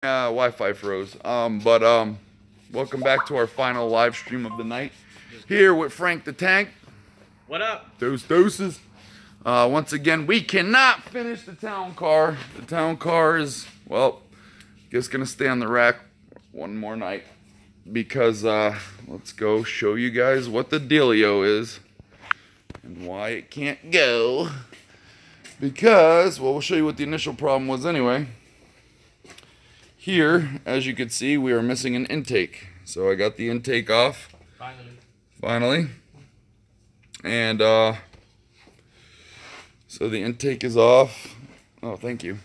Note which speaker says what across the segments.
Speaker 1: Wi-Fi froze. Welcome back to our final live stream of the night. Here with Frank the Tank.
Speaker 2: What up?
Speaker 1: Those doses. Once again, we cannot finish the town car. The town car is, well, just gonna stay on the rack one more night because let's go show you guys what the dealio is and why it can't go. Because, well, we'll show you what the initial problem was anyway. Here, as you can see, we are missing an intake. So I got the intake off. Finally. And so the intake is off. Oh, thank you.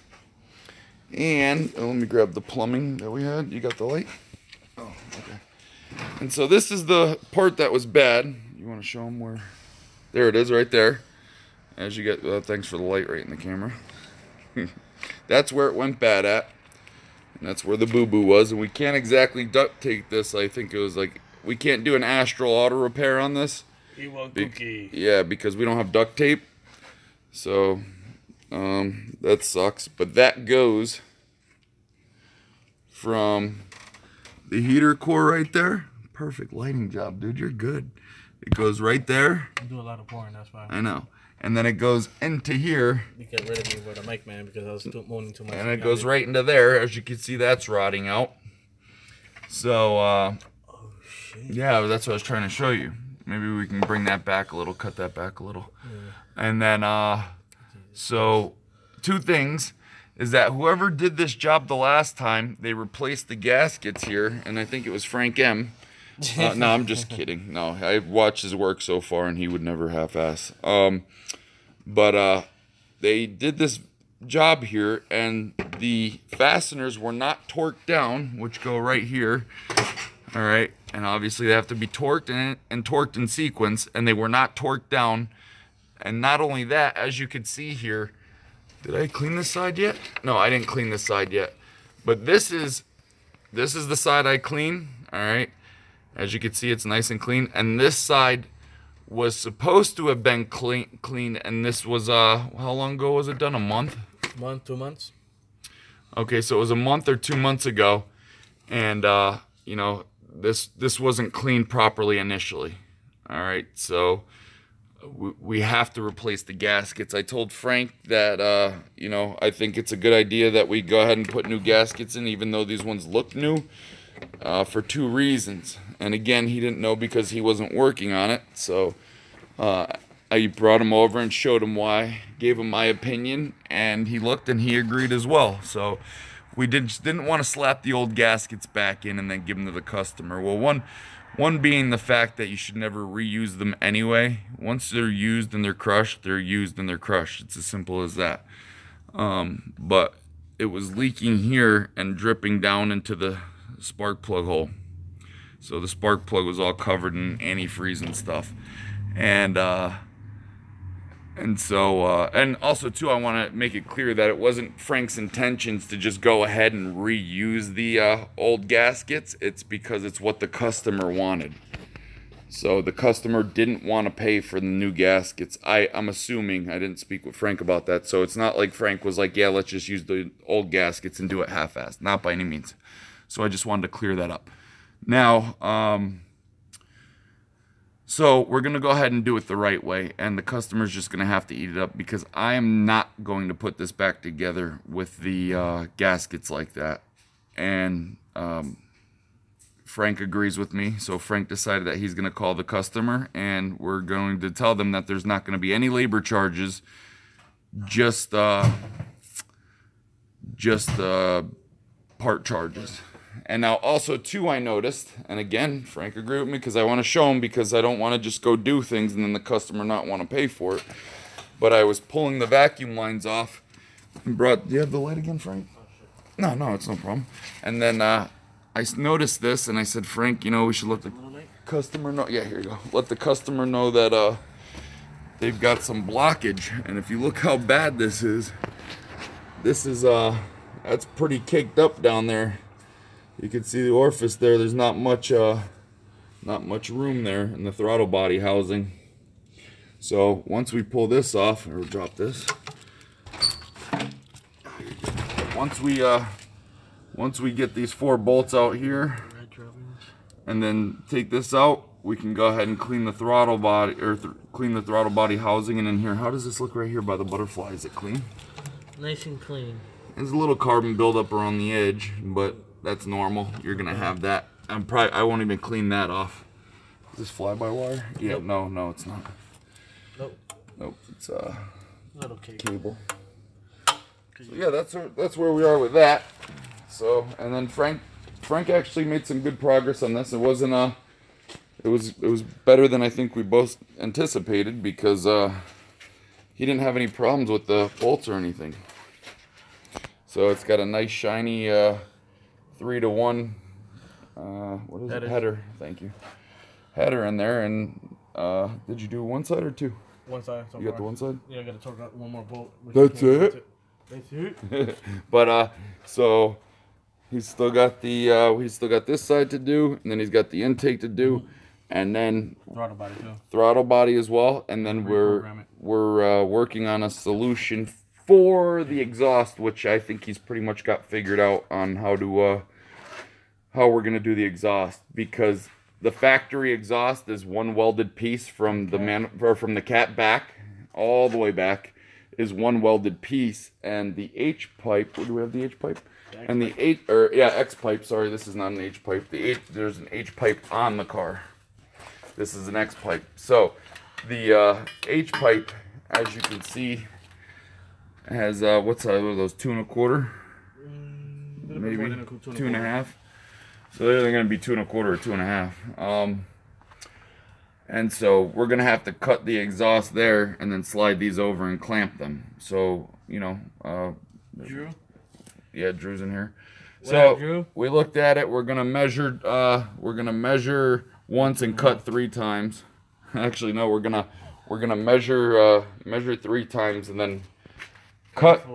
Speaker 1: And let me grab the plumbing that we had. You got the light? Oh, okay. And so this is the part that was bad. You want to show them where? There it is, right there. As you get, thanks for the light right in the camera. That's where it went bad at. And that's where the boo-boo was. And we can't exactly duct tape this. I think it was like, we can't do an Astral auto repair on this. Yeah, because we don't have duct tape. So, that sucks. But that goes from the heater core right there. Perfect lighting job, dude. You're good. It goes right there.
Speaker 2: I do a lot of pouring, that's why.
Speaker 1: I know. And then it goes into here.
Speaker 2: You get rid of me with a mic, man, because I was moaning too much.
Speaker 1: And it goes right into there. As you can see, that's rotting out. So,
Speaker 2: oh, shit.
Speaker 1: Yeah, that's what I was trying to show you. Maybe we can bring that back a little, cut that back a little. Yeah. And then, so, two things is that whoever did this job the last time, they replaced the gaskets here, and I think it was Frank M. No, I'm just kidding. No, I've watched his work so far, and he would never half-ass. But they did this job here, and the fasteners were not torqued down, which go right here. All right, and obviously they have to be torqued and torqued in sequence, and they were not torqued down. And not only that, as you can see here, did I clean this side yet? No, I didn't clean this side yet. But this is the side I clean. All right. As you can see, it's nice and clean. And this side was supposed to have been clean. And this was, how long ago was it done? A month?
Speaker 2: 2 months.
Speaker 1: Okay, so it was a month or 2 months ago. And, you know, this wasn't cleaned properly initially. All right, so we have to replace the gaskets. I told Frank that, you know, I think it's a good idea that we go ahead and put new gaskets in, even though these ones look new. For two reasons. And again, he didn't know because he wasn't working on it. So I brought him over and showed him why, gave him my opinion, and he looked and he agreed as well. So we didn't want to slap the old gaskets back in and then give them to the customer. Well, one being the fact that you should never reuse them anyway. Once they're used and they're crushed, they're used and they're crushed. It's as simple as that. But it was leaking here and dripping down into the spark plug hole. So the spark plug was all covered in antifreeze and stuff. And also too, I want to make it clear that it wasn't Frank's intentions to just go ahead and reuse the old gaskets. It's because it's what the customer wanted. So the customer didn't want to pay for the new gaskets. I'm assuming, I didn't speak with Frank about that. So it's not like Frank was like, yeah, let's just use the old gaskets and do it half-assed. Not by any means. So I just wanted to clear that up. Now, so we're going to go ahead and do it the right way. And the customer's just going to have to eat it up because I am not going to put this back together with the gaskets like that. And Frank agrees with me. So Frank decided that he's going to call the customer. And we're going to tell them that there's not going to be any labor charges. Just part charges. And now also too, I noticed, and again, Frank agreed with me because I want to show him because I don't want to just go do things and then the customer not want to pay for it. But I was pulling the vacuum lines off and do you have the light again, Frank? No, it's no problem. And then I noticed this and I said, Frank, you know, we should let the customer know. Yeah, here you go. Let the customer know that they've got some blockage. And if you look how bad this is that's pretty caked up down there. You can see the orifice there. There's not much room there in the throttle body housing. So once we pull this off, or drop this. Once we once we get these 4 bolts out here, and then take this out, we can go ahead and clean the throttle body, or clean the throttle body housing. And in here, how does this look right here by the butterfly? Is it clean?
Speaker 2: Nice and clean.
Speaker 1: There's a little carbon buildup around the edge, but that's normal. You're gonna have that. I won't even clean that off. Is this fly-by-wire? Yeah,
Speaker 2: Nope.
Speaker 1: no, it's not. Nope, it's
Speaker 2: Little
Speaker 1: cable. So yeah, that's where we are with that. So, and then Frank actually made some good progress on this. It wasn't it was better than I think we both anticipated, because he didn't have any problems with the bolts or anything. So it's got a nice shiny 3-to-1 what is it? Header. Thank you. Header in there. And did you do one side or 2?
Speaker 2: One side. So
Speaker 1: you got the one side?
Speaker 2: Yeah, I gotta torque out one more bolt.
Speaker 1: That's it.
Speaker 2: That's it.
Speaker 1: But so he's still got this side to do, and then he's got the intake to do, and then
Speaker 2: Throttle body too.
Speaker 1: Throttle body as well, and then we're working on a solution for the exhaust, which I think he's pretty much got figured out on how we're gonna do the exhaust, because the factory exhaust is one welded piece from the cat back all the way back is one welded piece, and the H pipe. Where do we have the H pipe? And the X pipe. Sorry, this is not an H pipe. There's an H pipe on the car. This is an X pipe. So the H pipe, as you can see, has what size are those? 2 1/4, maybe 2 1/2. So they're going to be 2 1/4 or 2 1/2. And so we're going to have to cut the exhaust there and then slide these over and clamp them. So, you know,
Speaker 2: Drew?
Speaker 1: Yeah, Drew's in here.
Speaker 2: What up, Drew?
Speaker 1: So we looked at it. We're going to measure once and cut 3 times. Actually, no, we're going to measure 3 times and then cut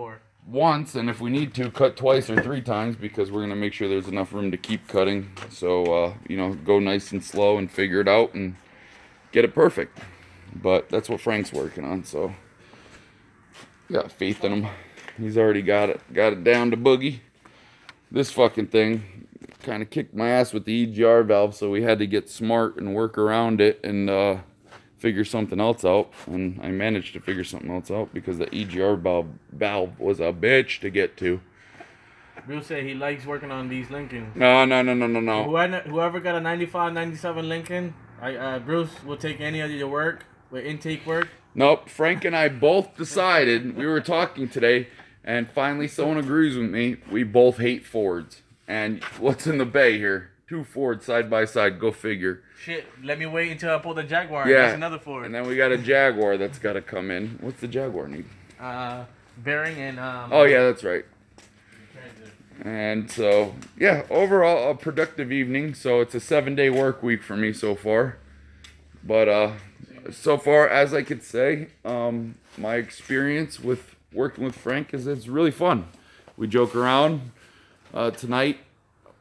Speaker 1: once, and if we need to, cut twice or 3 times, because we're going to make sure there's enough room to keep cutting. So, you know, go nice and slow and figure it out and get it perfect. But that's what Frank's working on, so got faith in him. He's already got it down to boogie. This fucking thing kind of kicked my ass with the EGR valve, so we had to get smart and work around it and figure something else out. And I managed to figure something else out, because the EGR valve was a bitch to get to.
Speaker 2: Bill said he likes working on these Lincolns.
Speaker 1: No.
Speaker 2: Whoever got a 95, 97 Lincoln, Bruce will take any of your work with intake work.
Speaker 1: Nope. Frank and I both decided, we were talking today, and finally someone agrees with me. We both hate Fords. And what's in the bay here? 2 Fords side by side. Go figure.
Speaker 2: Shit, let me wait until I pull the Jaguar.
Speaker 1: Yeah.
Speaker 2: That's another Ford.
Speaker 1: And then we got a Jaguar that's got to come in. What's the Jaguar need?
Speaker 2: Bearing and
Speaker 1: Oh yeah, that's right. And so, yeah, overall a productive evening. So it's a 7-day work week for me so far. But so far, as I could say, my experience with working with Frank is it's really fun. We joke around. Tonight,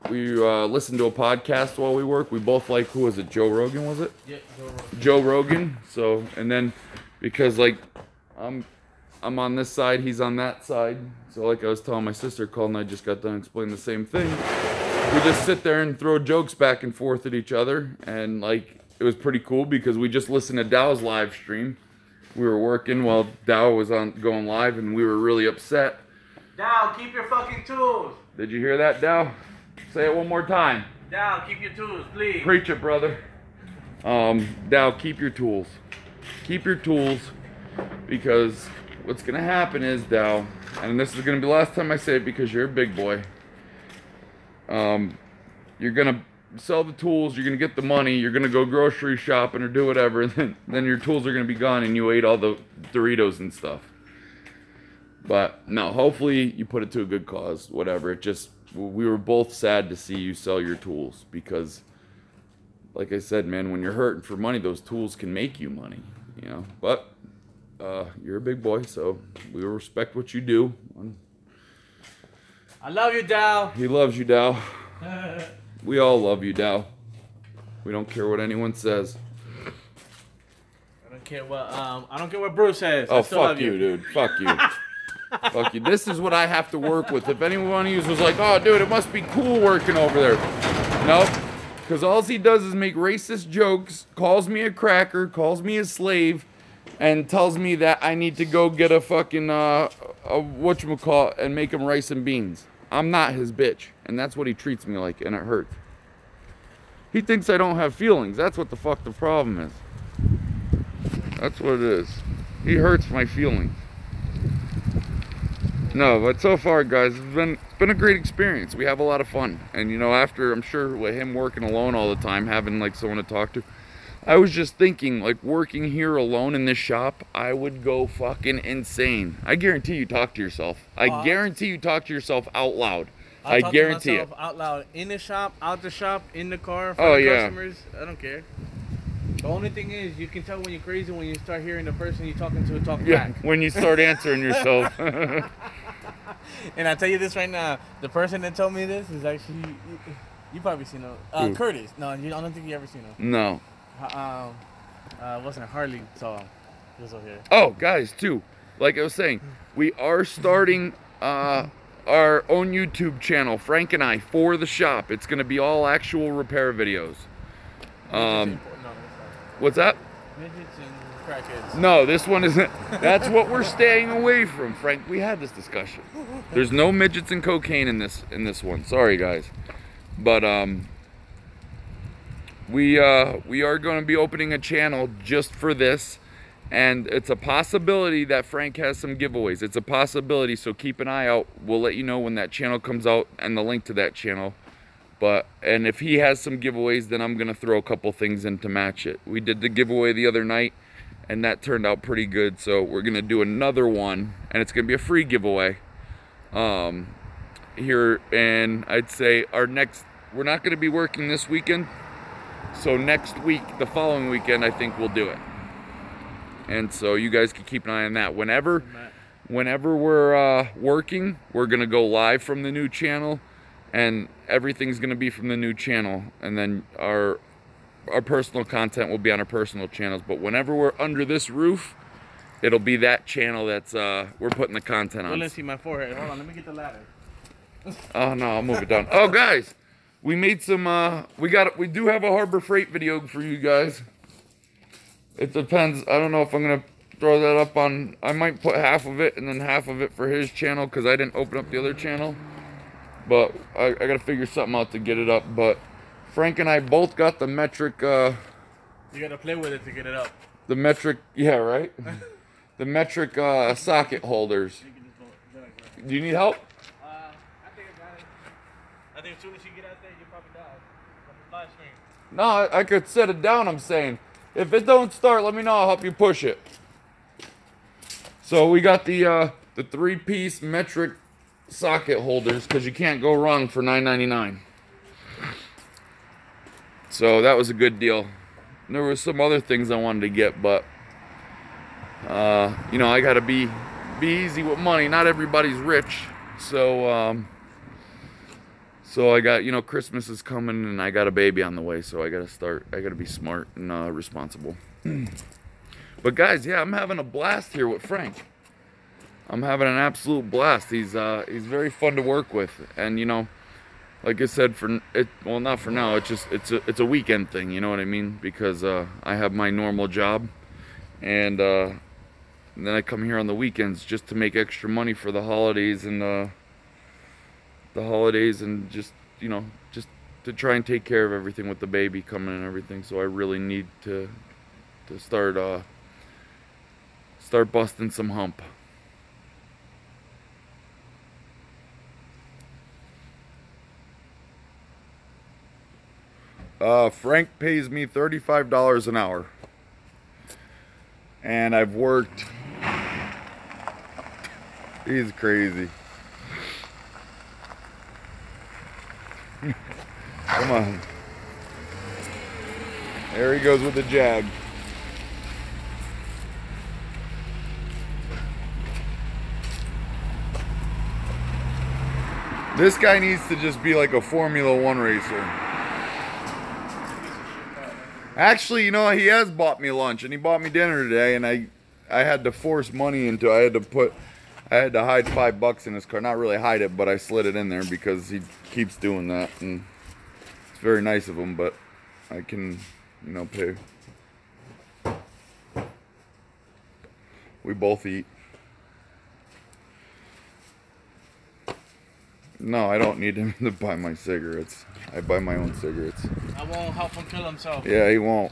Speaker 1: we listen to a podcast while we work. We both like, who was it? Joe Rogan, was it?
Speaker 2: Yeah,
Speaker 1: Joe Rogan. So, and then because like I'm on this side, he's on that side. So like I was telling my sister, Colin and I just got done explaining the same thing. We just sit there and throw jokes back and forth at each other, and like it was pretty cool because we just listened to Dow's live stream. We were working while Dow was going live, and we were really upset.
Speaker 2: Dow, keep your fucking tools.
Speaker 1: Did you hear that, Dow? Say it one more time.
Speaker 2: Dow, keep your tools, please.
Speaker 1: Preach it, brother. Dow, keep your tools. Keep your tools, because what's gonna happen is, Dow, and this is gonna be the last time I say it because you're a big boy. You're gonna sell the tools, you're gonna get the money, you're gonna go grocery shopping or do whatever, and then your tools are gonna be gone and you ate all the Doritos and stuff. But no, hopefully you put it to a good cause, whatever. It just, we were both sad to see you sell your tools, because like I said, man, when you're hurting for money, those tools can make you money, you know. But you're a big boy, so we respect what you do.
Speaker 2: I love you, Dow.
Speaker 1: He loves you, Dow. We all love you, Dow. We don't care what anyone says.
Speaker 2: I don't care what Bruce says.
Speaker 1: Oh, fuck you, dude. Fuck you. Fuck you. This is what I have to work with. If anyone of you was like, oh, dude, it must be cool working over there. Nope. Because all he does is make racist jokes, calls me a cracker, calls me a slave, and tells me that I need to go get a fucking, whatchamacallit, and make him rice and beans. I'm not his bitch. And that's what he treats me like, and it hurts. He thinks I don't have feelings. That's what the fuck the problem is. That's what it is. He hurts my feelings. No, but so far, guys, it's been a great experience. We have a lot of fun. And, you know, after, I'm sure, with him working alone all the time, having, like, someone to talk to, I was just thinking, like, working here alone in this shop, I would go fucking insane. I guarantee you talk to yourself. I guarantee you talk to yourself out loud. I guarantee it.
Speaker 2: Out loud, in the shop, out the shop, in the car, for the customers. I don't care. The only thing is, you can tell when you're crazy when you start hearing the person you're talking to talk back.
Speaker 1: When you start answering yourself.
Speaker 2: And I tell you this right now, the person that told me this is actually, you probably seen him. Curtis. No, I don't think you ever seen him.
Speaker 1: No.
Speaker 2: Wasn't it Harley? So he was over here.
Speaker 1: Oh, guys, too. Like I was saying, we are starting our own YouTube channel, Frank and I, for the shop. It's going to be all actual repair videos. What's that?
Speaker 2: Midgets and crackheads.
Speaker 1: No, this one isn't. That's what we're staying away from, Frank. We had this discussion. There's no midgets and cocaine in this one. Sorry, guys. But we are going to be opening a channel just for this, and it's a possibility that Frank has some giveaways. It's a possibility, so keep an eye out. We'll let you know when that channel comes out and the link to that channel. And if he has some giveaways, then I'm going to throw a couple things in to match it. We did the giveaway the other night, and that turned out pretty good. So we're going to do another one, and it's going to be a free giveaway. Here, and I'd say we're not going to be working this weekend. So next week, the following weekend, I think we'll do it. And so you guys can keep an eye on that. Whenever we're working, we're going to go live from the new channel. And everything's going to be from the new channel, and then our personal content will be on our personal channels. But whenever we're under this roof, it'll be that channel that's we're putting the content on.
Speaker 2: Let's see my forehead. Hold on, let me get the ladder.
Speaker 1: Oh no, I'll move it down. Oh guys, we made some. We do have a Harbor Freight video for you guys. It depends. I don't know if I'm gonna throw that up on. I might put half of it and then half of it for his channel because I didn't open up the other channel. But I gotta figure something out to get it up. But Frank and I both got the metric. You
Speaker 2: gotta play with it to get it up.
Speaker 1: The metric, yeah, right. The metric socket holders. Do you need help?
Speaker 2: I think I got it. I think as soon as you get out there, you probably die. From the live stream.
Speaker 1: No, I could set it down. I'm saying, if it don't start, let me know. I'll help you push it. So we got the 3-piece metric socket holders, because you can't go wrong for $9.99. So that was a good deal. And there were some other things I wanted to get, but you know, I gotta be easy with money. Not everybody's rich, so so I got, you know, Christmas is coming and I got a baby on the way, so I gotta be smart and responsible. But guys, yeah, I'm having a blast here with Frank. I'm having an absolute blast. He's very fun to work with, and you know, like I said, well, not for now. It's a weekend thing. You know what I mean? Because I have my normal job, and then I come here on the weekends just to make extra money for the holidays and just, you know, just to try and take care of everything with the baby coming and everything. So I really need to start busting some hump. Frank pays me $35 an hour, and I've worked. He's crazy. Come on. There he goes with the jag. This guy needs to just be like a Formula One racer. Actually, you know, he has bought me lunch and he bought me dinner today, and I had to force money into. I I had to hide $5 in his car. Not really hide it, but I slid it in there because he keeps doing that, and it's very nice of him. But I can, you know, pay. We both eat. No, I don't need him to buy my cigarettes. I buy my own cigarettes.
Speaker 2: I won't help him kill himself.
Speaker 1: Yeah, he won't.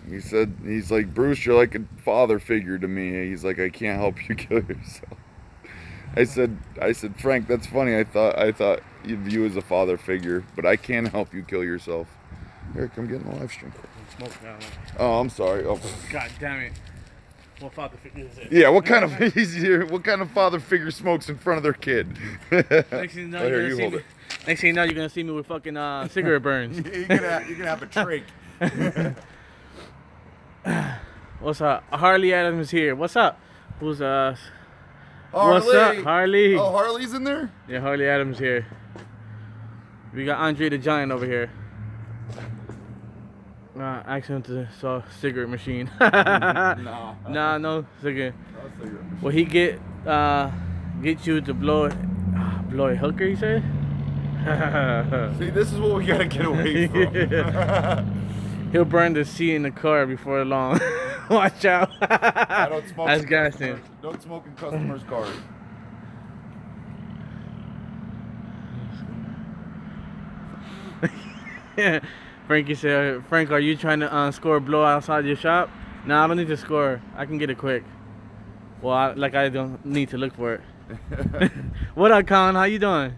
Speaker 1: He said, he's like, Bruce, you're like a father figure to me. He's like, I can't help you kill yourself. I said, Frank, that's funny. I thought you'd view as a father figure, but I can't help you kill yourself. Here, come get in the live stream.
Speaker 2: Smoke now.
Speaker 1: Oh, I'm sorry. Oh.
Speaker 2: God damn it. What father figure is it?
Speaker 1: Yeah, what kind of father figure smokes in front of their kid?
Speaker 2: Next thing you know, you're gonna see me with fucking cigarette burns.
Speaker 1: you're gonna have a trach.
Speaker 2: What's up? Harley Adams here. What's up? Who's
Speaker 1: Harley.
Speaker 2: What's up, Harley?
Speaker 1: Oh, Harley's in there?
Speaker 2: Yeah, Harley Adams here. We got Andre the Giant over here. Accident saw cigarette machine.
Speaker 1: No
Speaker 2: cigarette. Well, he get you to blow a hooker, you say?
Speaker 1: See, this is what we gotta get away from.
Speaker 2: He'll burn the seat in the car before long. Watch out.
Speaker 1: I don't smoke.
Speaker 2: That's gassing.
Speaker 1: Don't smoke in customers' cars.
Speaker 2: Frankie said, Frank, are you trying to score a blow outside your shop? No, I don't need to score. I can get it quick. Well, I don't need to look for it. What up, Con? How you doing?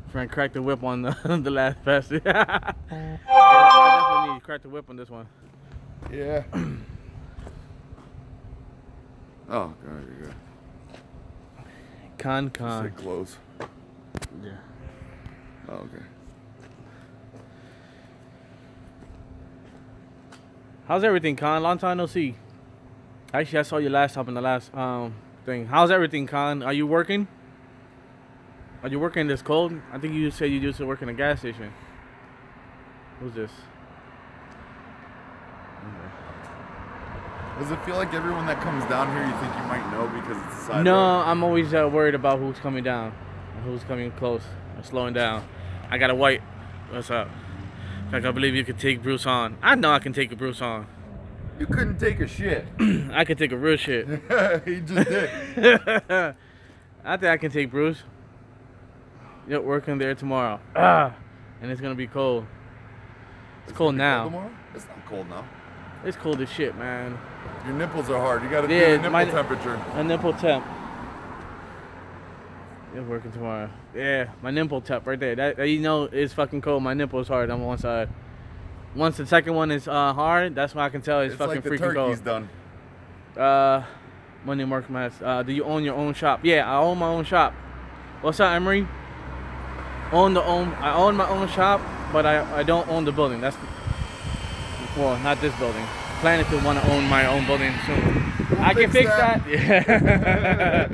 Speaker 2: Frank cracked the whip on the last passer. I definitely need to crack the whip on this one.
Speaker 1: Yeah. Oh, God, you're good.
Speaker 2: Con.
Speaker 1: Just say close.
Speaker 2: Yeah.
Speaker 1: Oh, okay.
Speaker 2: How's everything, Con? Long time no see. Actually, I saw you last time in the last thing. How's everything, Con? Are you working? Are you working this cold? I think you said you used to work in a gas station. Who's this?
Speaker 1: Does it feel like everyone that comes down here you think you might know because it's a side
Speaker 2: No,
Speaker 1: road?
Speaker 2: I'm always worried about who's coming down, and who's coming close, or slowing down. I got a white. What's up? In fact, I believe you could take Bruce on. I know I can take a Bruce on.
Speaker 1: You couldn't take a shit.
Speaker 2: I could take a real shit.
Speaker 1: He just did.
Speaker 2: I think I can take Bruce. Yep, working there tomorrow. And it's gonna be cold. It's cold now.
Speaker 1: Cold tomorrow? It's not cold now.
Speaker 2: It's cold as shit, man.
Speaker 1: Your nipples are hard. You gotta do the nipple temperature.
Speaker 2: A nipple temp. You're working tomorrow. Yeah, my nipple temp right there. That you know is fucking cold. My nipple is hard on one side. Once the second one is hard, that's when I can tell it's fucking
Speaker 1: like the
Speaker 2: freaking
Speaker 1: turkey's
Speaker 2: cold.
Speaker 1: Done.
Speaker 2: Money Mark Mass. Do you own your own shop? Yeah, I own my own shop. What's up, Emery? I own my own shop, but I don't own the building. That's well, not this building. Planning to want to own my own building soon. I can fix that. Yeah.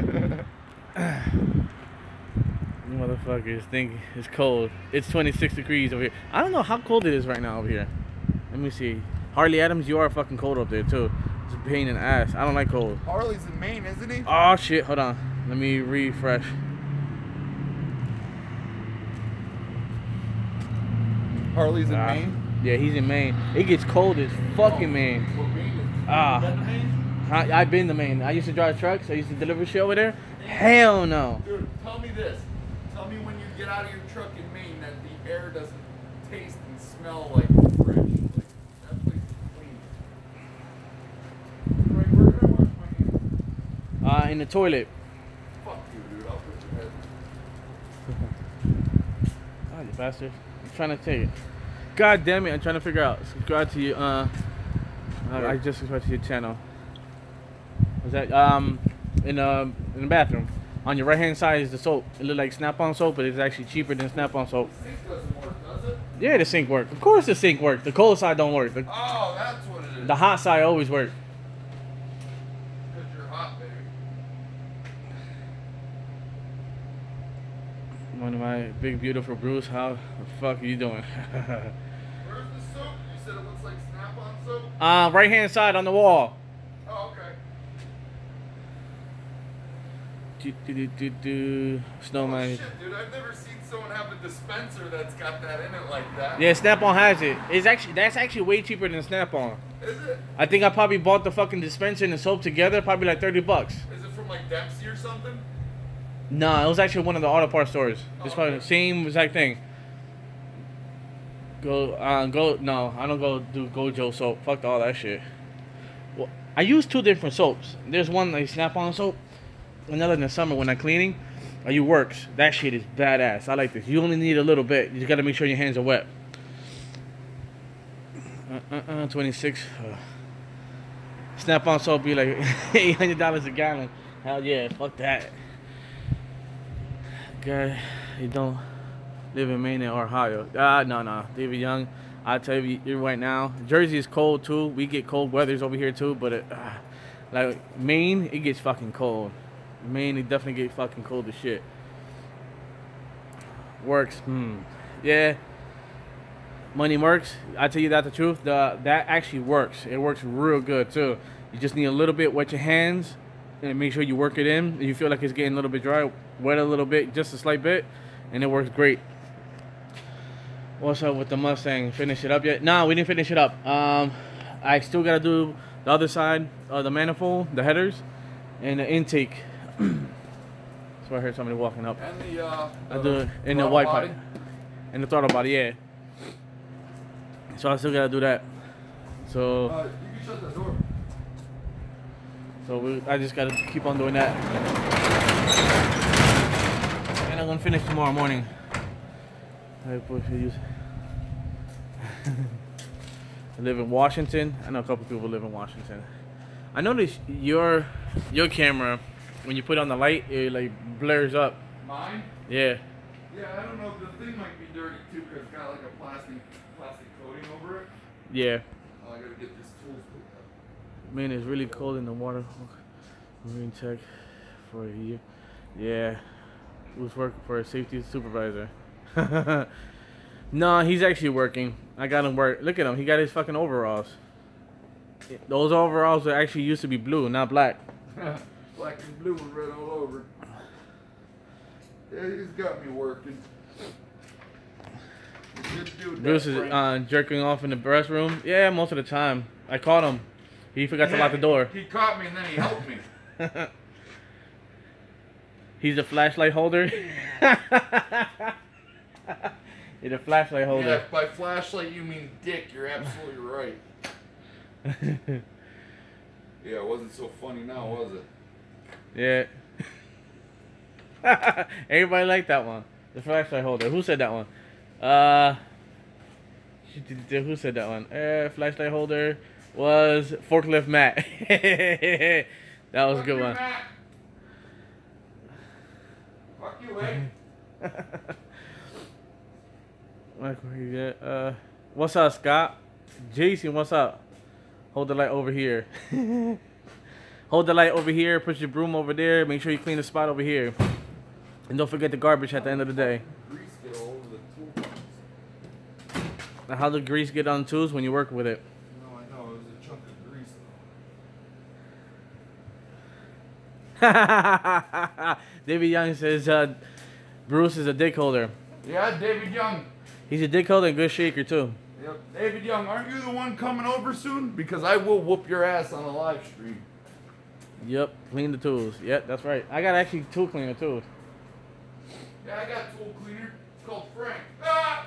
Speaker 2: You motherfuckers think it's cold. It's 26 degrees over here. I don't know how cold it is right now over here. Let me see. Harley Adams, you are fucking cold up there too. It's a pain in the ass. I don't like cold.
Speaker 1: Harley's in Maine, isn't he?
Speaker 2: Oh shit, hold on. Let me refresh.
Speaker 1: Harley's in Maine?
Speaker 2: Yeah, he's in Maine. It gets cold as fucking Maine. I've been to Maine. I used to drive trucks. I used to deliver shit over there. Hell no.
Speaker 1: Dude, tell me this. Tell me when you get out of your truck in Maine that the air doesn't taste and smell like fresh. Like, that place is clean. Right, where can I wash my hands?
Speaker 2: In the toilet.
Speaker 1: Fuck you, dude. I'll put your head.
Speaker 2: Oh, you bastard. I'm trying to take it. God damn it, I'm trying to figure out. Subscribe to you. I just subscribed to your channel. Was that in the bathroom? On your right hand side is the soap. It looks like Snap-on soap, but it's actually cheaper than Snap-on soap.
Speaker 1: The sink doesn't work, does it?
Speaker 2: Yeah, the sink works. Of course the sink works. The cold side don't work.
Speaker 1: Oh, that's what it is.
Speaker 2: The hot side always works.
Speaker 1: Because you're hot, baby.
Speaker 2: One of my big beautiful Bruce. How the fuck are you doing?
Speaker 1: Where's the soap? You said it looks like Snap-on soap?
Speaker 2: Right hand side on the wall.
Speaker 1: Oh, okay.
Speaker 2: Snowman.
Speaker 1: Oh shit, dude! I've never seen someone have a dispenser that's got that in it like that.
Speaker 2: Yeah, Snap-on has it. That's actually way cheaper than Snap-on.
Speaker 1: Is it?
Speaker 2: I think I probably bought the fucking dispenser and the soap together, probably like $30.
Speaker 1: Is it from like Dempsey or something?
Speaker 2: Nah, it was actually one of the auto parts stores. It's probably the same exact thing. No, I don't go do Gojo soap. Fuck all that shit. Well, I use two different soaps. There's one like Snap-on soap, another in the summer when I'm cleaning. I use Works. That shit is badass. I like this. You only need a little bit. You just gotta make sure your hands are wet. 26. Snap-on soap be like $800 a gallon. Hell yeah, fuck that. Guy, you don't live in Maine or Ohio. No. David Young, I tell you right now, Jersey is cold too. We get cold weathers over here too, but like Maine, it gets fucking cold. Maine, it definitely gets fucking cold as shit. Works, yeah. Money works. I tell you that the truth. That actually works. It works real good too. You just need a little bit wet your hands and make sure you work it in. If you feel like it's getting a little bit dry, wet a little bit, just a slight bit, and it works great. What's up with the Mustang? Finish it up yet? No, we didn't finish it up. I still gotta do the other side of the manifold, the headers, and the intake. So I heard somebody walking up.
Speaker 1: And the
Speaker 2: I do it in the white body. And the throttle body, yeah. So I still gotta do that. So
Speaker 1: you can shut the door.
Speaker 2: So I just gotta keep on doing that. And I'm gonna finish tomorrow morning. I live in Washington. I know a couple people live in Washington. I noticed your camera, when you put on the light, it like blurs up.
Speaker 1: Mine?
Speaker 2: Yeah.
Speaker 1: Yeah, I don't know. The thing might be dirty too because it's got like a plastic coating over it.
Speaker 2: Yeah.
Speaker 1: Oh, I gotta get these tools hooked up.
Speaker 2: Man, it's really cold in the water. Marine tech for a year. Yeah. Who's working for a safety supervisor? No, he's actually working. I got him work. Look at him. He got his fucking overalls. Those overalls are actually used to be blue, not black.
Speaker 1: Black and blue and red all over. Yeah, he's got me working.
Speaker 2: Bruce is jerking off in the restroom. Yeah, most of the time. I caught him. He forgot to lock the door.
Speaker 1: He caught me and then he helped me.
Speaker 2: He's a flashlight holder. He's a flashlight holder.
Speaker 1: Yeah, if by flashlight you mean dick, you're absolutely right. Yeah, it wasn't so funny now, was it?
Speaker 2: Yeah. Everybody liked that one. The flashlight holder. Who said that one? Who said that one? Flashlight holder was Forklift Matt. That was a good one.
Speaker 1: Matt. Fuck you, eh?
Speaker 2: What's up, Scott? Jason, what's up? Hold the light over here. Hold the light over here. Put your broom over there. Make sure you clean the spot over here. And don't forget the garbage at the end of the day.
Speaker 1: Grease get all over the tool.
Speaker 2: Now, how does grease get on tools when you work with it?
Speaker 1: No, I know. It was a chunk of grease.
Speaker 2: David Young says Bruce is a dick holder.
Speaker 1: Yeah, David Young.
Speaker 2: He's a dick holder and good shaker too.
Speaker 1: Yep. David Young, aren't you the one coming over soon? Because I will whoop your ass on a live stream.
Speaker 2: Yep, clean the tools. Yep, that's right. I got actually tool cleaner too.
Speaker 1: Yeah, I got tool cleaner. It's called Frank. Ah!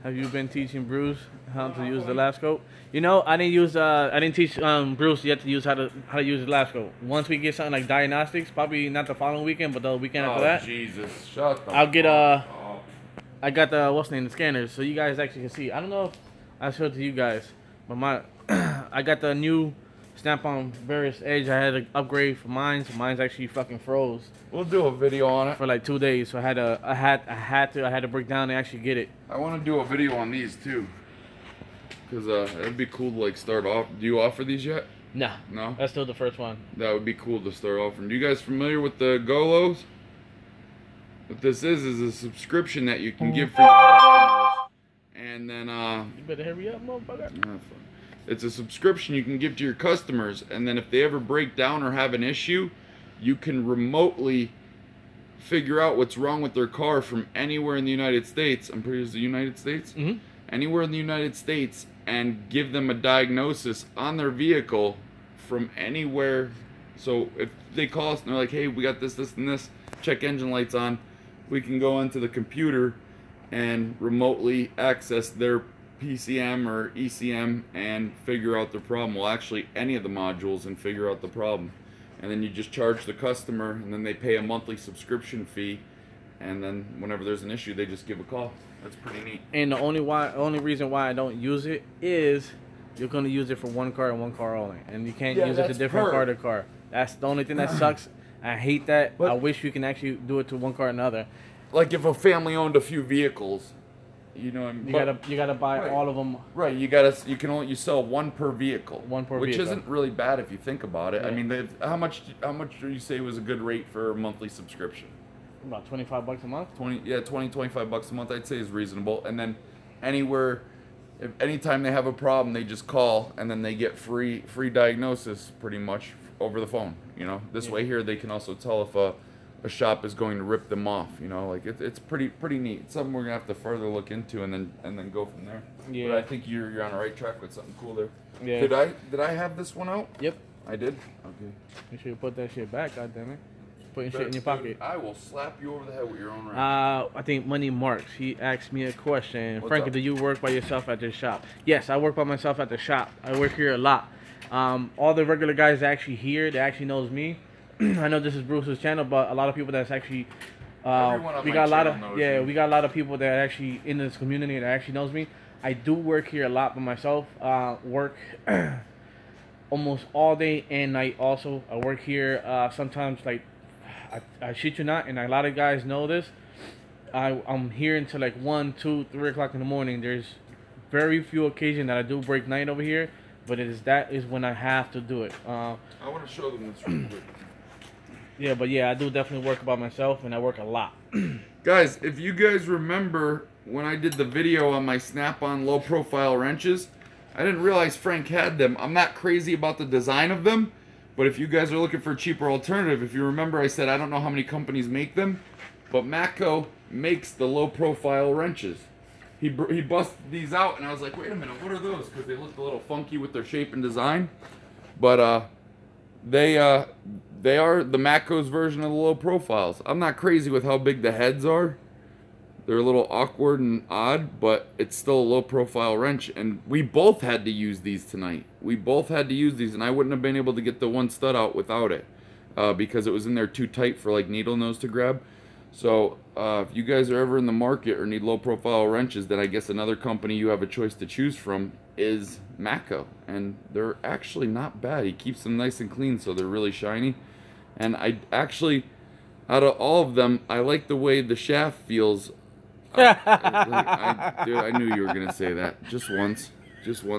Speaker 2: Have you been teaching Bruce how to use the lab scope? You know, I didn't teach Bruce yet to use how to use the lab scope. Once we get something like diagnostics, probably not the following weekend, but the weekend after that.
Speaker 1: Oh Jesus! Shut the.
Speaker 2: I'll get I got the the scanners, so you guys actually can see. I don't know if I showed it to you guys, but I got the new Snap-on Various Edge. I had to upgrade for mine, so mine's actually fucking froze.
Speaker 1: We'll do a video on it
Speaker 2: for like 2 days, so I had to break down and actually get it.
Speaker 1: I want to do a video on these too, cause it'd be cool to like start off. Do you offer these yet?
Speaker 2: Nah.
Speaker 1: No.
Speaker 2: That's still the first one.
Speaker 1: That would be cool to start off. Are you guys familiar with the Golos? What this is a subscription that you can give for your customers, and then
Speaker 2: you better hurry up, motherfucker.
Speaker 1: It's a subscription you can give to your customers, and then if they ever break down or have an issue, you can remotely figure out what's wrong with their car from anywhere in the United States. I'm pretty sure it's the United States.
Speaker 2: Mm-hmm.
Speaker 1: Anywhere in the United States, and give them a diagnosis on their vehicle from anywhere. So if they call us and they're like, hey, we got this, this, and this, check engine lights on, we can go into the computer and remotely access their PCM or ECM and figure out the problem. Well, actually, any of the modules, and figure out the problem. And then you just charge the customer, and then they pay a monthly subscription fee, and then whenever there's an issue, they just give a call. That's pretty neat.
Speaker 2: And the only reason why I don't use it is you're gonna use it for one car and one car only, and you can't use it to different car to car. That's the only thing that sucks. I hate that. But I wish you can actually do it to one car or another.
Speaker 1: Like if a family owned a few vehicles, you know,
Speaker 2: you gotta buy all of them.
Speaker 1: Right, you sell one per vehicle. Which isn't really bad if you think about it. Yeah. I mean, how much do you say was a good rate for a monthly subscription?
Speaker 2: About $25 a month.
Speaker 1: 25 bucks a month, I'd say is reasonable. And then anytime they have a problem, they just call, and then they get free diagnosis pretty much over the phone. You know, this way here they can also tell if a shop is going to rip them off. You know, like it's pretty neat. It's something we're gonna have to further look into and then go from there.
Speaker 2: Yeah.
Speaker 1: But I think you're on the right track with something cool there.
Speaker 2: Yeah.
Speaker 1: Did I have this one out?
Speaker 2: Yep.
Speaker 1: I did. Okay.
Speaker 2: Make sure you put that shit back. God damn it. Putting shit in your pocket.
Speaker 1: I will slap you over the head with your own wrench.
Speaker 2: I think Money Marks, he asked me a question.
Speaker 1: What's
Speaker 2: Frankie,
Speaker 1: up?
Speaker 2: do you work by yourself at this shop? Yes, I work by myself at the shop. I work here a lot. All the regular guys that actually here, that actually knows me. I know this is Bruce's channel, but a lot of people that's actually we got a lot of people that are actually in this community that actually knows me. I do work here a lot by myself. Work almost all day and night. Also, I work here sometimes like. I shit you not, and a lot of guys know this. I'm here until like 1, 2, 3 o'clock in the morning. There's very few occasions that I do break night over here, but that is when I have to do it.
Speaker 1: I want to show them this real quick.
Speaker 2: Yeah, but yeah, I do definitely work by myself, and I work a lot.
Speaker 1: Guys, if you guys remember when I did the video on my Snap-on low-profile wrenches, I didn't realize Frank had them. I'm not crazy about the design of them. But if you guys are looking for a cheaper alternative, if you remember I said I don't know how many companies make them, but Matco makes the low-profile wrenches. He busted these out, and I was like, wait a minute, what are those? Because they looked a little funky with their shape and design. But they are the Matco's version of the low profiles. I'm not crazy with how big the heads are. They're a little awkward and odd, but it's still a low-profile wrench. And we both had to use these tonight. We both had to use these, and I wouldn't have been able to get the one stud out without it because it was in there too tight for like needle nose to grab. So if you guys are ever in the market or need low-profile wrenches, then I guess another company you have a choice to choose from is Matco, and they're actually not bad. He keeps them nice and clean, so they're really shiny. And I actually, out of all of them, I like the way the shaft feels. Dude, I knew you were gonna say that. Just once,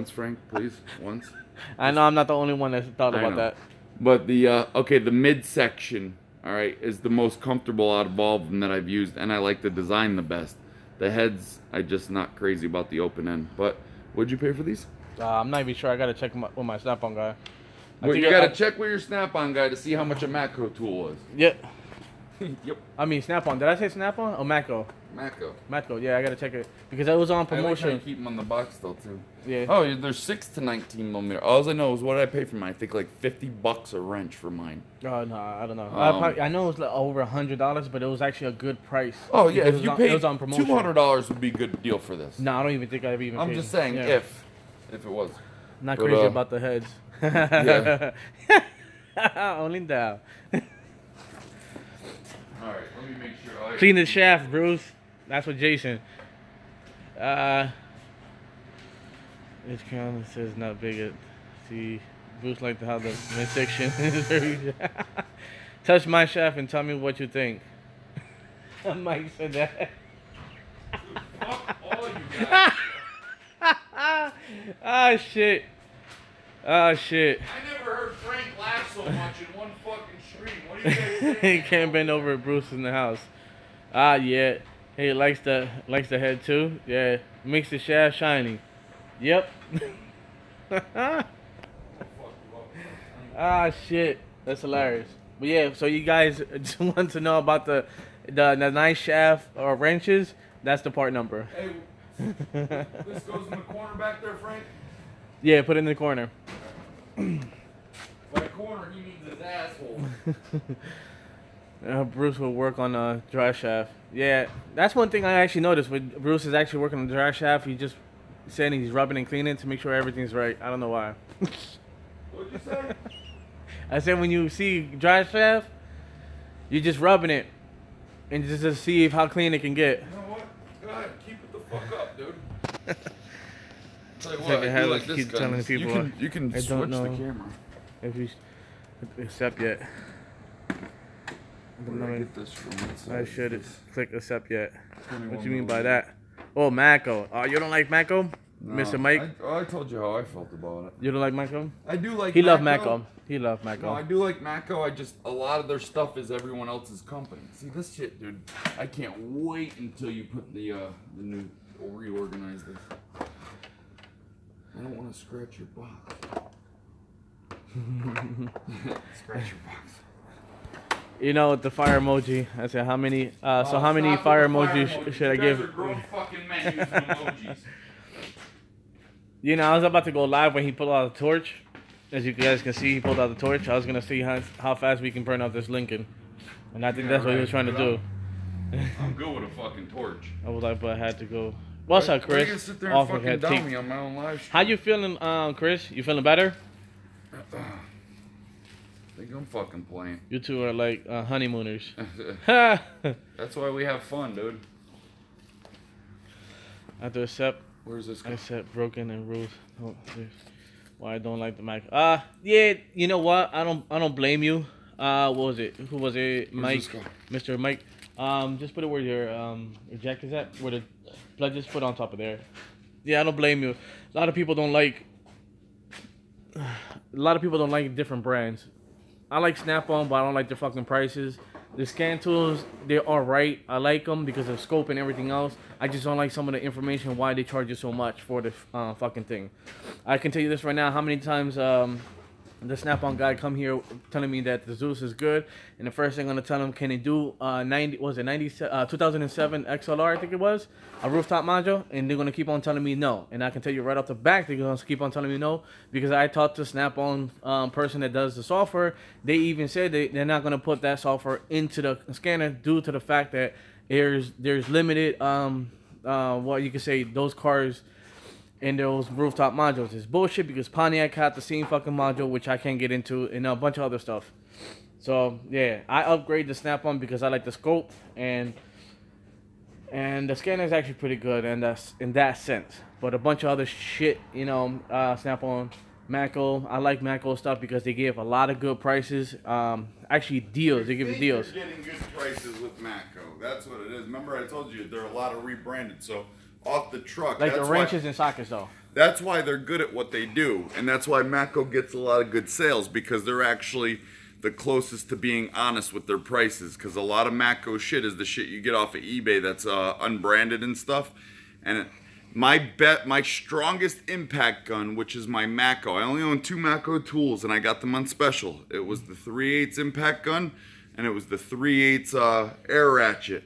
Speaker 1: Frank, please, once.
Speaker 2: I know I'm not the only one that's thought about that.
Speaker 1: But the midsection, all right, is the most comfortable out of all of them that I've used, and I like the design the best. The heads, I'm just not crazy about the open end. But what'd you pay for these?
Speaker 2: I'm not even sure. I gotta check with my Snap-on guy.
Speaker 1: Well, you gotta check with your Snap-on guy to see how much a Matco tool was.
Speaker 2: Yeah.
Speaker 1: Yep.
Speaker 2: I mean Snap-on. Did I say Snap-on or Matco? Matco. Yeah, I gotta check it because it was on promotion.
Speaker 1: I like keep them on the box still too.
Speaker 2: Yeah.
Speaker 1: Oh, there's 6 to 19 millimeter. All I know is what did I pay for mine. I think like $50 a wrench for mine.
Speaker 2: Oh no, I don't know. I know it was like over $100, but it was actually a good price.
Speaker 1: Oh yeah, if you paid
Speaker 2: it was on promotion.
Speaker 1: $200 would be a good deal for this.
Speaker 2: No, I don't even think I've even.
Speaker 1: I'm just saying if it was.
Speaker 2: I'm not crazy about the heads.
Speaker 1: Yeah.
Speaker 2: Only down.
Speaker 1: All right, let me make sure.
Speaker 2: Clean the shaft, Bruce. That's what Jason. This count says not big. See, Bruce like to have the midsection is very. Touch my shaft and tell me what you think. Mike said that.
Speaker 1: Dude, fuck all you guys.
Speaker 2: Ah shit. Ah shit.
Speaker 1: I never heard Frank laugh so much in one fucking stream. What are you guys saying?
Speaker 2: He can't bend over at Bruce in the house. Ah yeah. He likes the head too. Yeah. Makes the shaft shiny. Yep. Ah shit. That's hilarious. But yeah, so you guys just want to know about the nice shaft or wrenches? That's the part number.
Speaker 1: Hey, this goes in the corner back there, Frank.
Speaker 2: Yeah, put it in the corner.
Speaker 1: By corner, he means his asshole.
Speaker 2: Bruce will work on a drive shaft. Yeah, that's one thing I actually noticed. When Bruce is actually working on the drive shaft, he just saying he's rubbing and cleaning to make sure everything's right. I don't know why.
Speaker 1: What'd you say?
Speaker 2: I said when you see drive shaft, you're just rubbing it and just to see how clean it can get.
Speaker 1: You know what? Go ahead, keep it the fuck up, dude. Tell you
Speaker 2: It's
Speaker 1: what,
Speaker 2: like I
Speaker 1: I
Speaker 2: have
Speaker 1: do
Speaker 2: to
Speaker 1: like this
Speaker 2: keep
Speaker 1: gun.
Speaker 2: telling people,
Speaker 1: You can
Speaker 2: I
Speaker 1: switch
Speaker 2: don't
Speaker 1: the
Speaker 2: know.
Speaker 1: camera.
Speaker 2: If you accept yet.
Speaker 1: Where did I get this from?
Speaker 2: I should click accept yet.
Speaker 1: 21
Speaker 2: What you mean by that? Oh, Mako. Oh, you don't like Mako?
Speaker 1: No,
Speaker 2: Mr. Mike?
Speaker 1: I told you how I felt about it.
Speaker 2: You don't like Mako?
Speaker 1: I do like
Speaker 2: He loved Mako. He loved Mako.
Speaker 1: No, I do like Mako. A lot of their stuff is everyone else's company. See, this shit, dude, I can't wait until you put the new, reorganize this. I don't want to scratch your box. Scratch your box.
Speaker 2: You know, the fire emoji. I said, how many, so how many fire emojis should I give?
Speaker 1: You guys are grown fucking men using emojis.
Speaker 2: You know, I was about to go live when he pulled out the torch. As you guys can see, he pulled out the torch. I was going to see how fast we can burn out this Lincoln. And I think that's what he was trying to do.
Speaker 1: I'm good with a fucking torch.
Speaker 2: I was like, but I had to go. What's up, Chris?
Speaker 1: Why you gonna sit there and fucking down me on my own live stream?
Speaker 2: How you feeling, Chris? You feeling better?
Speaker 1: I think I'm fucking playing.
Speaker 2: You two are like honeymooners.
Speaker 1: That's why we have fun, dude.
Speaker 2: I have to accept.
Speaker 1: Where's this guy?
Speaker 2: I accept broken and rules. Oh, why I don't like the mic. Yeah, you know what? I don't blame you. What was it? Who was it? Mike, Mr. Mike. Just put it where your jack is at. Where the plug just put on top of there. Yeah, I don't blame you. A lot of people don't like different brands. I like Snap-on, but I don't like their fucking prices. The scan tools, they're alright. I like them because of scope and everything else. I just don't like some of the information why they charge you so much for the fucking thing. I can tell you this right now. How many times the Snap-on guy come here telling me that the Zeus is good, and the first thing I'm gonna tell him, can he do 2007 XLR, I think it was, a rooftop module, and they're gonna keep on telling me no. And I can tell you right off the back, they're gonna keep on telling me no, because I talked to Snap-on person that does the software. They even said they're not gonna put that software into the scanner due to the fact that there's limited what you could say, those cars and those rooftop modules is bullshit, because Pontiac had the same fucking module, which I can't get into, and a bunch of other stuff. So yeah, I upgrade the Snap-on because I like the scope, and the scanner is actually pretty good, and that's in that sense. But a bunch of other shit, you know, Snap-on, Mako. I like Mako stuff because they give a lot of good prices. Actually deals. They give you deals.
Speaker 1: You're getting good prices with Mako. That's what it is. Remember, I told you there are a lot of rebranded. So off the truck,
Speaker 2: like the wrenches and sockets, though.
Speaker 1: That's why they're good at what they do, and that's why Mako gets a lot of good sales, because they're actually the closest to being honest with their prices. Because a lot of Mako shit is the shit you get off of eBay that's unbranded and stuff. And my strongest impact gun, which is my Mako. I only own 2 Mako tools, and I got them on special. It was the 3/8 impact gun, and it was the 3/8 air ratchet.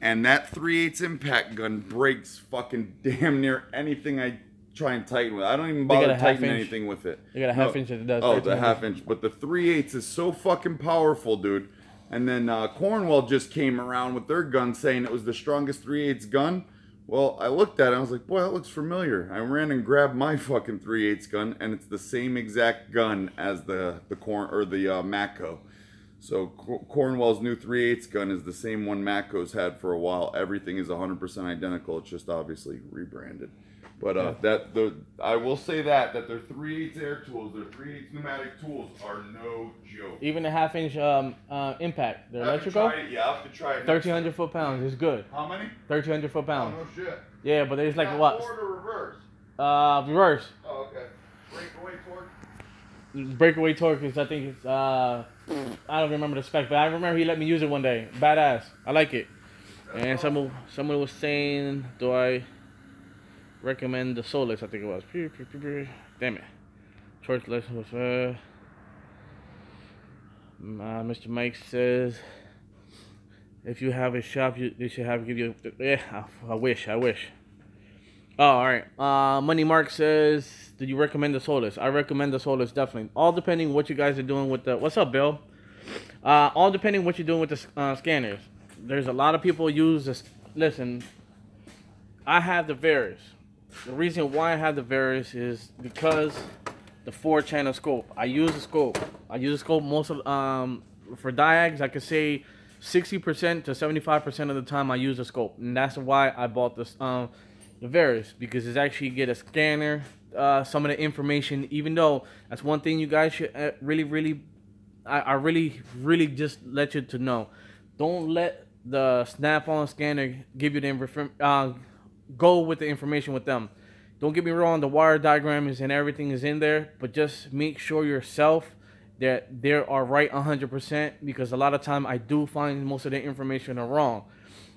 Speaker 1: And that 3/8 impact gun breaks fucking damn near anything I try and tighten with. I don't even bother tightening anything with it.
Speaker 2: You got a half inch that it does.
Speaker 1: Oh, the half inch. But the 3/8 is so fucking powerful, dude. And then Cornwell just came around with their gun saying it was the strongest 3/8 gun. Well, I looked at it and I was like, boy, that looks familiar. I ran and grabbed my fucking 3/8 gun, and it's the same exact gun as the Mako. So Cornwell's new 3/8 gun is the same one Mako's had for a while. Everything is 100% identical. It's just obviously rebranded. But I will say that their 3/8 air tools, their 3/8 pneumatic tools are no joke.
Speaker 2: Even the half inch impact, the electrical.
Speaker 1: Yeah, I have to try it.
Speaker 2: 1,300 foot-pounds is good.
Speaker 1: How many?
Speaker 2: 1,300 foot-pounds.
Speaker 1: Oh, no shit.
Speaker 2: Yeah, but there's like what?
Speaker 1: Forward or reverse?
Speaker 2: Reverse.
Speaker 1: Oh, okay. Breakaway torque.
Speaker 2: Breakaway torque is, I think it's I don't remember the spec, but I remember he let me use it one day. Badass. I like it. And someone was saying, do I recommend the Solix? I think it was. Damn it. Torch lesson was Mr. Mike says, if you have a shop, they should have give you. Yeah, I wish. Oh, all right. Money Mark says, did you recommend the Solus? I recommend the Solus definitely. All depending what you guys are doing with the. What's up, Bill? All depending what you're doing with the scanners. There's a lot of people use this. Listen, I have the Varus. The reason why I have the Varus is because the 4-channel scope. I use the scope. Most of for diags. I could say 60% to 75% of the time I use the scope, and that's why I bought this. The Varus, because it's actually get a scanner, some of the information, even though that's one thing you guys should I really just let you to know. Don't let the snap-on scanner give you the information, go with the information with them. Don't get me wrong, the wire diagram is and everything is in there, but just make sure yourself that they are right 100%, because a lot of time I do find most of the information are wrong.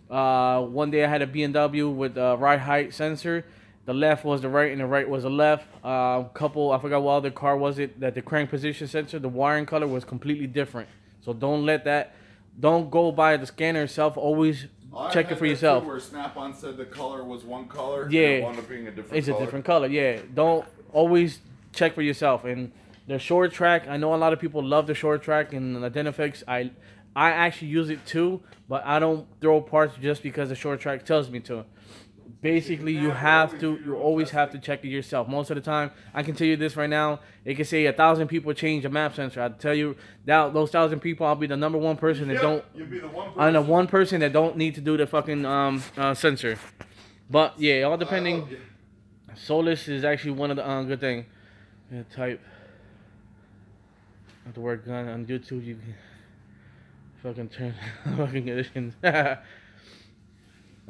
Speaker 2: One day I had a BMW with a ride height sensor. The left was the right and the right was the left. I forgot what other car was it, that the crank position sensor, the wiring color was completely different. So don't go by the scanner itself. Always check it for yourself.
Speaker 1: Where Snap-on said the color was one color,
Speaker 2: yeah,
Speaker 1: and it wound up being a different color.
Speaker 2: It's a different color, yeah. Don't always check for yourself. And the short track, I know a lot of people love the short track and the Identifix. I actually use it too, but I don't throw parts just because the short track tells me to. Basically, you always have to check it yourself. Most of the time, I can tell you this right now. It can say 1,000 people change a map sensor. I tell you that those 1,000 people, I'll be the number one person that don't.
Speaker 1: You'll be the one person.
Speaker 2: I'm the one person that don't need to do the fucking sensor. But yeah, all depending. Solus is actually one of the good thing. Type. The word gun on YouTube, you can fucking turn fucking conditions.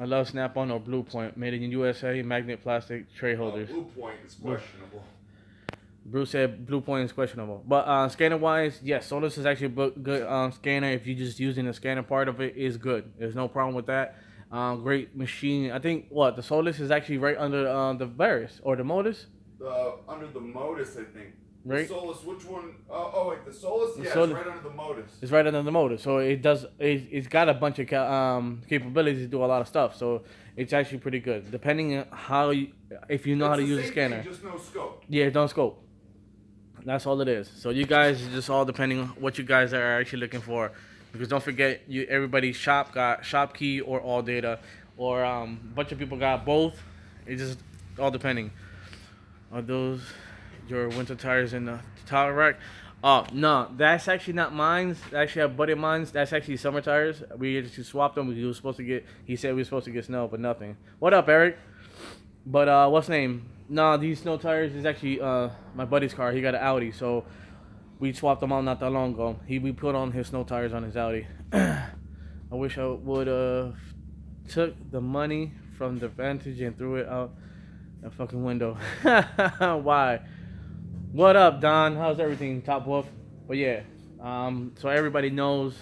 Speaker 2: I love Snap-on or Blue Point, made in USA, magnet plastic tray holders.
Speaker 1: Blue Point is questionable.
Speaker 2: Bruce said Blue Point is questionable, but scanner wise, yes, Solus is actually a good scanner. If you're just using the scanner part of it, is good. There's no problem with that. Great machine. I think the Solus is actually right under the Varus or the Modus.
Speaker 1: Under the Modus, I think.
Speaker 2: Right.
Speaker 1: The Solus, which one? Wait, the Solus? Yeah,
Speaker 2: Solus,
Speaker 1: it's right under the Modus.
Speaker 2: It's right under the Modus, so it's got a bunch of capabilities to do a lot of stuff. So it's actually pretty good, depending on if you know how to use the scanner.
Speaker 1: Just no scope.
Speaker 2: Yeah, don't scope. That's all it is. So you guys, just all depending on what you guys are actually looking for, because don't forget, everybody's shop got shop key or all data, or a bunch of people got both. It's just all depending. Are those your winter tires in the tire rack? No, that's actually not mine. Actually, a buddy of mine's. That's actually summer tires. We just swapped them. He said we were supposed to get snow, but nothing. What up, Eric? But what's the name? No, these snow tires is actually my buddy's car. He got an Audi, so we swapped them out not that long ago. We put on his snow tires on his Audi. I wish I would have took the money from the Vantage and threw it out the fucking window. Why? What up, Don? How's everything, Top Wolf? But yeah, so everybody knows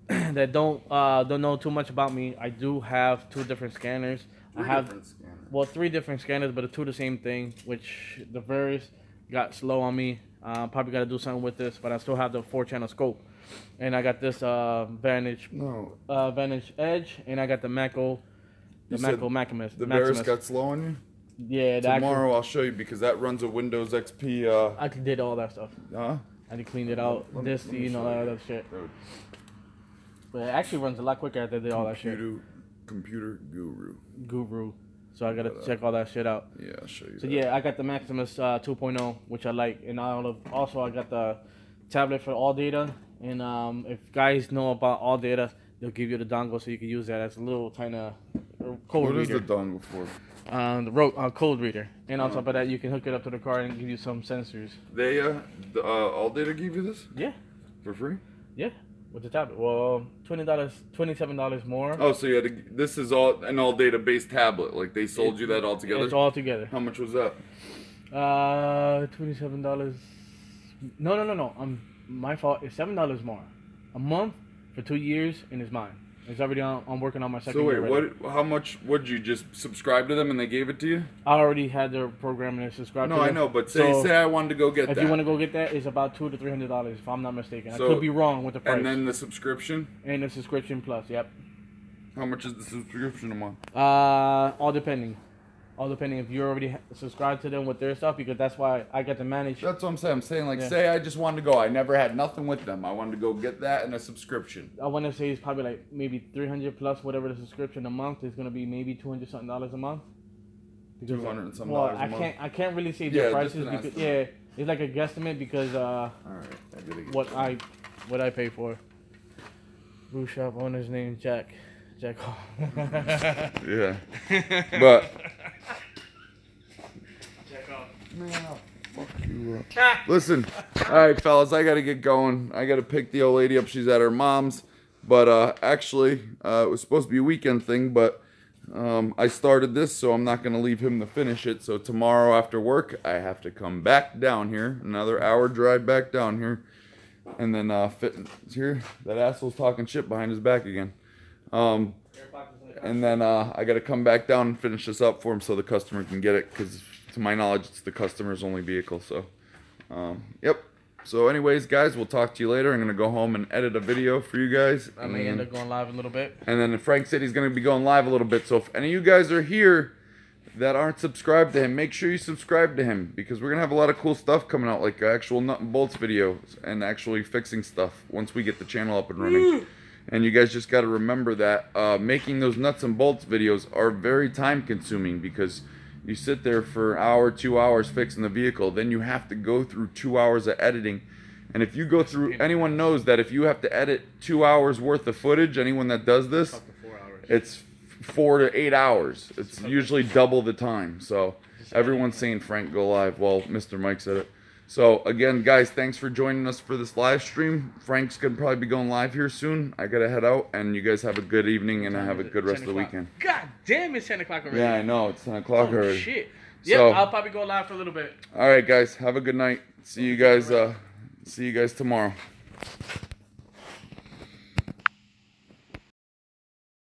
Speaker 2: that don't know too much about me. I do have 2 different scanners. Three different scanners, but 2 the same thing. Which the Varus got slow on me. Probably got to do something with this, but I still have the 4-channel scope, and I got this Vantage Edge, and I got the Mako, Maximus.
Speaker 1: The Varus got slow on you?
Speaker 2: Yeah,
Speaker 1: tomorrow I'll show you, because that runs a Windows XP.
Speaker 2: I did all that stuff. I just cleaned it out. All that other shit. But it actually runs a lot quicker after I did all that shit.
Speaker 1: Computer guru.
Speaker 2: So I gotta check all that shit out.
Speaker 1: Yeah, I'll show you.
Speaker 2: So yeah, I got the Maximus 2.0, which I like, and also I got the tablet for all data. And if guys know about all data, they'll give you the dongle so you can use that as a little tiny code reader.
Speaker 1: What is the dongle for?
Speaker 2: The code reader, and on top of that, you can hook it up to the car and give you some sensors.
Speaker 1: They all data give you this?
Speaker 2: Yeah.
Speaker 1: For free?
Speaker 2: Yeah, with the tablet. Well, $27 more.
Speaker 1: Oh, so this is an all data based tablet. Like they sold you that all together?
Speaker 2: It's all together.
Speaker 1: How much was that?
Speaker 2: $27. No. My fault. It's $7 more a month for 2 years, and it's mine. It's already on. I'm working on my second.
Speaker 1: So wait,
Speaker 2: year already.
Speaker 1: how much would you just subscribe to them and they gave it to you?
Speaker 2: I already had their program and subscribed.
Speaker 1: No,
Speaker 2: to
Speaker 1: I
Speaker 2: them.
Speaker 1: know, but
Speaker 2: So,
Speaker 1: say I wanted to go get
Speaker 2: if
Speaker 1: that.
Speaker 2: you want to go get that, it's about $200 to $300 if I'm not mistaken.
Speaker 1: So-
Speaker 2: I could be wrong with the price.
Speaker 1: And then the subscription?
Speaker 2: And the subscription plus, yep.
Speaker 1: How much is the subscription a month?
Speaker 2: All depending if you're already subscribed to them with their stuff, because that's why I get to manage.
Speaker 1: That's what I'm saying. I'm saying, like,
Speaker 2: Yeah.
Speaker 1: say I just wanted to go. I never had nothing with them. I wanted to go get that and a subscription.
Speaker 2: I want to say it's probably like maybe 300 plus whatever the subscription a month is going to be, maybe $200 something a month. Because,
Speaker 1: 200 and some
Speaker 2: well,
Speaker 1: dollars a month.
Speaker 2: I can't really say
Speaker 1: Yeah,
Speaker 2: the prices
Speaker 1: just an
Speaker 2: because
Speaker 1: estimate.
Speaker 2: it's like a guesstimate because
Speaker 1: All right. I gotta get
Speaker 2: what I pay for. Brew shop owner's name Jack Hall.
Speaker 1: Yeah. But man, I'll fuck you up. Listen, all right, fellas, I gotta get going. I gotta pick the old lady up. She's at her mom's. But actually, it was supposed to be a weekend thing, but I started this, so I'm not gonna leave him to finish it. So tomorrow after work, I have to come back down here, another hour drive back down here, and then fit here. That asshole's talking shit behind his back again. And then I got to come back down and finish this up for him so the customer can get it, because to my knowledge it's the customer's only vehicle. So yep. So anyways, guys, we'll talk to you later. I'm gonna go home and edit a video for you guys.
Speaker 2: I may end up going live a little bit.
Speaker 1: And then Frank said he's gonna be going live a little bit. So if any of you guys are here that aren't subscribed to him, make sure you subscribe to him, because we're gonna have a lot of cool stuff coming out, like actual nut and bolts videos and actually fixing stuff once we get the channel up and running. And you guys just got to remember that making those nuts and bolts videos are very time consuming, because you sit there for an hour, 2 hours fixing the vehicle, then you have to go through 2 hours of editing. And if you go through, anyone knows that if you have to edit 2 hours worth of footage, anyone that does this, it's 4 to 8 hours. It's usually double the time. So everyone's saying Frank go live. Well, Mr. Mike said it. So again, guys, thanks for joining us for this live stream. Frank's gonna probably be going live here soon. I gotta head out, and you guys have a good evening and have a good rest of the weekend.
Speaker 2: God damn, it's 10 o'clock already.
Speaker 1: Yeah, I know, it's 10 o'clock already.
Speaker 2: Shit. Yep,
Speaker 1: So,
Speaker 2: I'll probably go live for a little bit.
Speaker 1: all right, guys, have a good night. See you guys tomorrow.